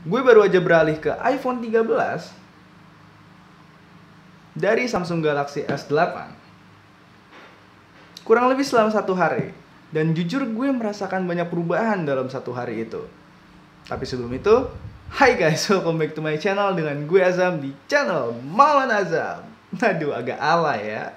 Gue baru aja beralih ke iPhone 13 dari Samsung Galaxy S8 kurang lebih selama 1 hari. Dan jujur gue merasakan banyak perubahan dalam 1 hari itu. Tapi sebelum itu, hai guys, welcome back to my channel dengan gue Azam di channel Mawan Azam. Aduh, agak alay ya.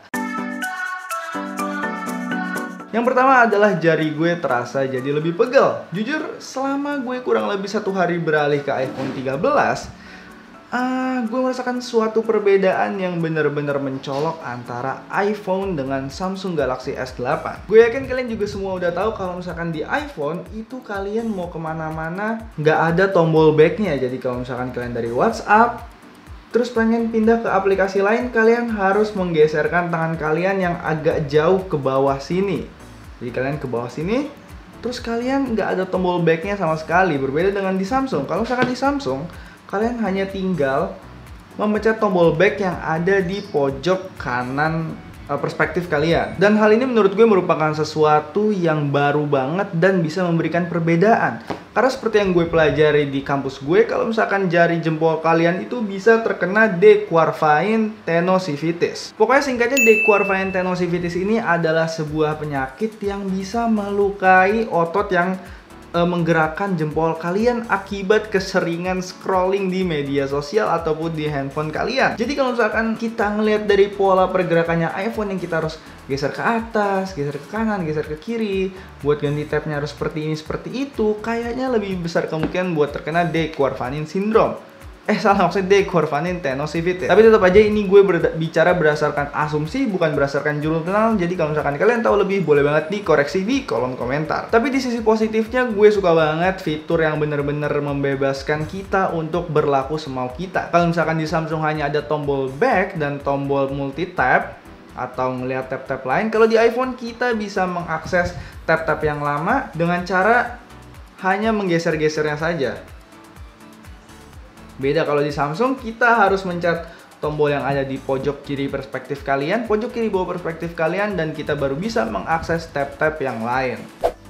Yang pertama adalah jari gue terasa jadi lebih pegel. Jujur, selama gue kurang lebih 1 hari beralih ke iPhone 13, gue merasakan suatu perbedaan yang benar-benar mencolok antara iPhone dengan Samsung Galaxy S8. Gue yakin kalian juga semua udah tahu kalau misalkan di iPhone itu kalian mau kemana-mana nggak ada tombol backnya. Jadi kalau misalkan kalian dari WhatsApp terus pengen pindah ke aplikasi lain, kalian harus menggeserkan tangan kalian yang agak jauh ke bawah sini. Jadi kalian ke bawah sini, terus kalian nggak ada tombol backnya sama sekali. Berbeda dengan di Samsung. Kalau misalkan di Samsung, kalian hanya tinggal memencet tombol back yang ada di pojok kanan perspektif kalian. Dan hal ini menurut gue merupakan sesuatu yang baru banget dan bisa memberikan perbedaan. Karena seperti yang gue pelajari di kampus gue, kalau misalkan jari jempol kalian itu bisa terkena dequervain tenosivitis. Pokoknya singkatnya, dequervain tenosivitis ini adalah sebuah penyakit yang bisa melukai otot yang menggerakkan jempol kalian akibat keseringan scrolling di media sosial ataupun di handphone kalian. Jadi kalau misalkan kita ngelihat dari pola pergerakannya iPhone yang kita harus geser ke atas, geser ke kanan, geser ke kiri, buat ganti tabnya harus seperti ini, seperti itu, kayaknya lebih besar kemungkinan buat terkena dequervain syndrome. Maksudnya dequervain tenosivitis. Tapi tetap aja ini gue bicara berdasarkan asumsi, bukan berdasarkan jurnal. Jadi kalau misalkan kalian tahu lebih, boleh banget dikoreksi di kolom komentar. Tapi di sisi positifnya, gue suka banget fitur yang bener-bener membebaskan kita untuk berlaku semau kita. Kalau misalkan di Samsung hanya ada tombol back dan tombol multi tab atau ngelihat tab-tab lain, kalau di iPhone kita bisa mengakses tab-tab yang lama dengan cara hanya menggeser-gesernya saja. Beda kalau di Samsung, kita harus mencet tombol yang ada di pojok kiri perspektif kalian, pojok kiri bawah perspektif kalian, dan kita baru bisa mengakses tab-tab yang lain.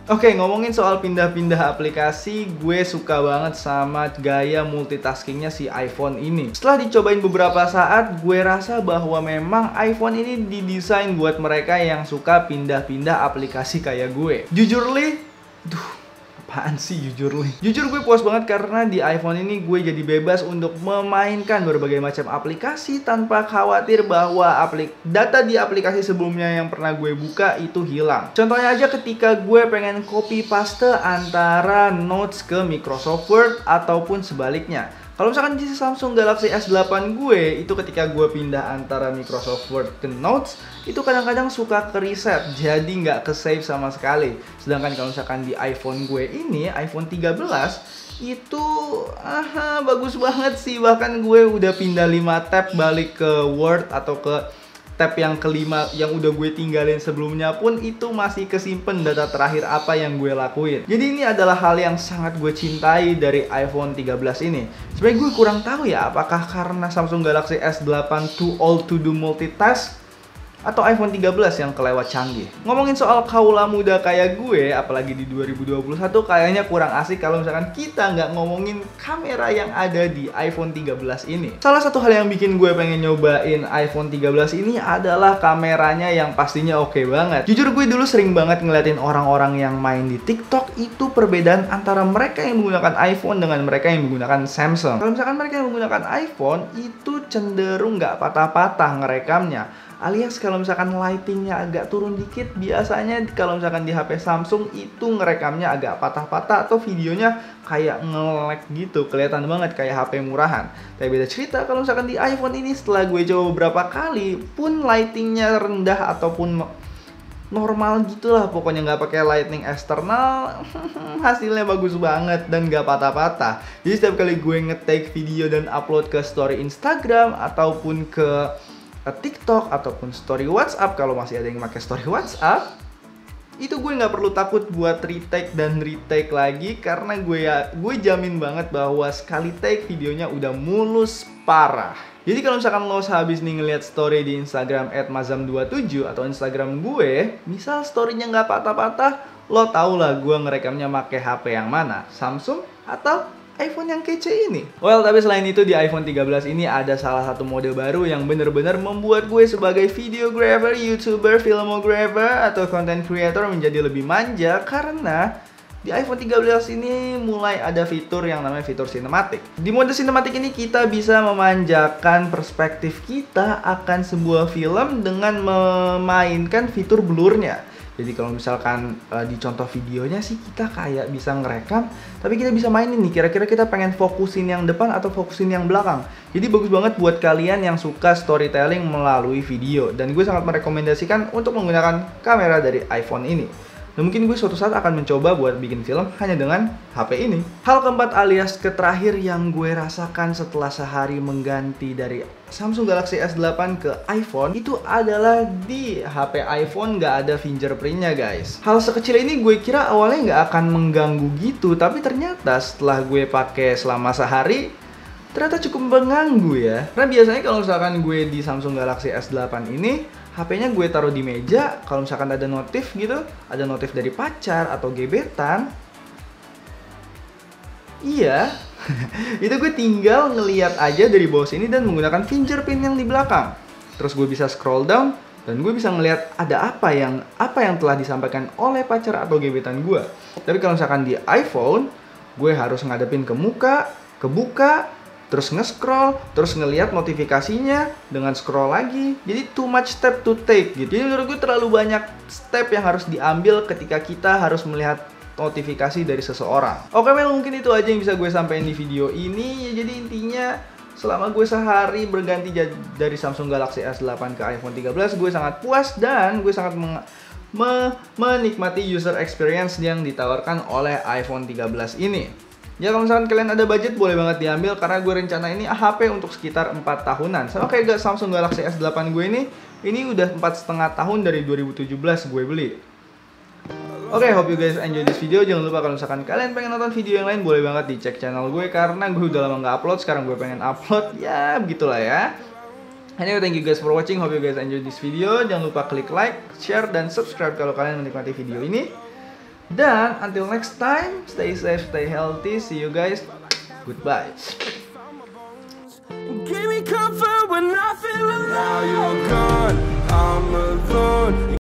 Oke, ngomongin soal pindah-pindah aplikasi, gue suka banget sama gaya multitaskingnya si iPhone ini. Setelah dicobain beberapa saat, gue rasa bahwa memang iPhone ini didesain buat mereka yang suka pindah-pindah aplikasi kayak gue. Jujur li, apaan sih jujur gue puas banget karena di iPhone ini gue jadi bebas untuk memainkan berbagai macam aplikasi tanpa khawatir bahwa data di aplikasi sebelumnya yang pernah gue buka itu hilang. Contohnya aja ketika gue pengen copy paste antara Notes ke Microsoft Word ataupun sebaliknya. Kalau misalkan di Samsung Galaxy S8 gue, itu ketika gue pindah antara Microsoft Word ke Notes, itu kadang-kadang suka ke reset, jadi nggak ke save sama sekali. Sedangkan kalau misalkan di iPhone gue ini, iPhone 13, itu bagus banget sih. Bahkan gue udah pindah 5 tab balik ke Word atau ke tab yang kelima yang udah gue tinggalin sebelumnya pun itu masih kesimpan data terakhir apa yang gue lakuin. Jadi ini adalah hal yang sangat gue cintai dari iPhone 13 ini. Sebenarnya gue kurang tahu ya, apakah karena Samsung Galaxy S8 too old to do multitask atau iPhone 13 yang kelewat canggih. Ngomongin soal kaula muda kayak gue, apalagi di 2021, kayaknya kurang asik kalau misalkan kita nggak ngomongin kamera yang ada di iPhone 13 ini. Salah satu hal yang bikin gue pengen nyobain iPhone 13 ini adalah kameranya yang pastinya oke banget. Jujur gue dulu sering banget ngeliatin orang-orang yang main di TikTok, itu perbedaan antara mereka yang menggunakan iPhone dengan mereka yang menggunakan Samsung. Kalau misalkan mereka yang menggunakan iPhone, itu cenderung nggak patah-patah ngerekamnya. Alias kalau misalkan lightingnya agak turun dikit, biasanya kalau misalkan di HP Samsung itu ngerekamnya agak patah-patah atau videonya kayak nge-lag gitu, kelihatan banget kayak HP murahan. Tapi beda cerita kalau misalkan di iPhone ini, setelah gue coba beberapa kali, pun lightingnya rendah ataupun normal gitulah, pokoknya nggak pakai lighting eksternal, hasilnya bagus banget dan nggak patah-patah. Jadi setiap kali gue nge-take video dan upload ke story Instagram ataupun ke TikTok ataupun story WhatsApp, kalau masih ada yang pakai story WhatsApp, itu gue nggak perlu takut buat retake dan retake lagi, karena gue jamin banget bahwa sekali take videonya udah mulus parah. Jadi kalau misalkan lo sehabis nih ngeliat story di Instagram @mazam27 atau Instagram gue, misal storynya nggak patah-patah, lo tau lah gue ngerekamnya pakai HP yang mana, Samsung atau iPhone yang kece ini. Well, tapi selain itu di iPhone 13 ini ada salah satu mode baru yang bener-bener membuat gue sebagai videographer, YouTuber, filmographer, atau content creator menjadi lebih manja karena di iPhone 13 ini mulai ada fitur yang namanya fitur sinematik. Di mode sinematik ini kita bisa memanjakan perspektif kita akan sebuah film dengan memainkan fitur blurnya. Jadi kalau misalkan di contoh videonya sih kita kayak bisa ngerekam, tapi kita bisa mainin nih, kira-kira kita pengen fokusin yang depan atau fokusin yang belakang. Jadi bagus banget buat kalian yang suka storytelling melalui video. Dan gue sangat merekomendasikan untuk menggunakan kamera dari iPhone ini. Dan mungkin gue suatu saat akan mencoba buat bikin film hanya dengan HP ini. Hal keempat alias terakhir yang gue rasakan setelah sehari mengganti dari Samsung Galaxy S8 ke iPhone itu adalah di HP iPhone nggak ada fingerprintnya guys. Hal sekecil ini gue kira awalnya nggak akan mengganggu gitu, tapi ternyata setelah gue pakai selama sehari ternyata cukup mengganggu ya. Karena biasanya kalau misalkan gue di Samsung Galaxy S8 ini HP-nya gue taruh di meja, kalau misalkan ada notif gitu, ada notif dari pacar atau gebetan, iya, itu gue tinggal ngeliat aja dari bawah sini dan menggunakan fingerprint yang di belakang. Terus gue bisa scroll down dan gue bisa ngeliat ada apa yang telah disampaikan oleh pacar atau gebetan gue. Tapi kalau misalkan di iPhone, gue harus ngadepin ke muka, ke buka, terus nge-scroll, terus ngelihat notifikasinya dengan scroll lagi. Jadi too much step to take gitu. Jadi menurut gue terlalu banyak step yang harus diambil ketika kita harus melihat notifikasi dari seseorang. Oke, mungkin itu aja yang bisa gue sampaikan di video ini. Jadi intinya selama gue sehari berganti dari Samsung Galaxy S8 ke iPhone 13, gue sangat puas dan gue sangat menikmati user experience yang ditawarkan oleh iPhone 13 ini. Ya kalau misalkan kalian ada budget boleh banget diambil karena gue rencana ini HP untuk sekitar 4 tahunan. Sama kayak Samsung Galaxy S8 gue ini udah 4,5 tahun dari 2017 gue beli. Oke, hope you guys enjoy this video. Jangan lupa kalau misalkan kalian pengen nonton video yang lain boleh banget dicek channel gue karena gue udah lama nggak upload. Sekarang gue pengen upload, ya begitulah ya. Anyway, thank you guys for watching. Hope you guys enjoy this video. Jangan lupa klik like, share, dan subscribe kalau kalian menikmati video ini. Dan until next time, stay safe, stay healthy. See you guys. Goodbye. Give me comfort when I feel alone. Now you're gone, I'm alone.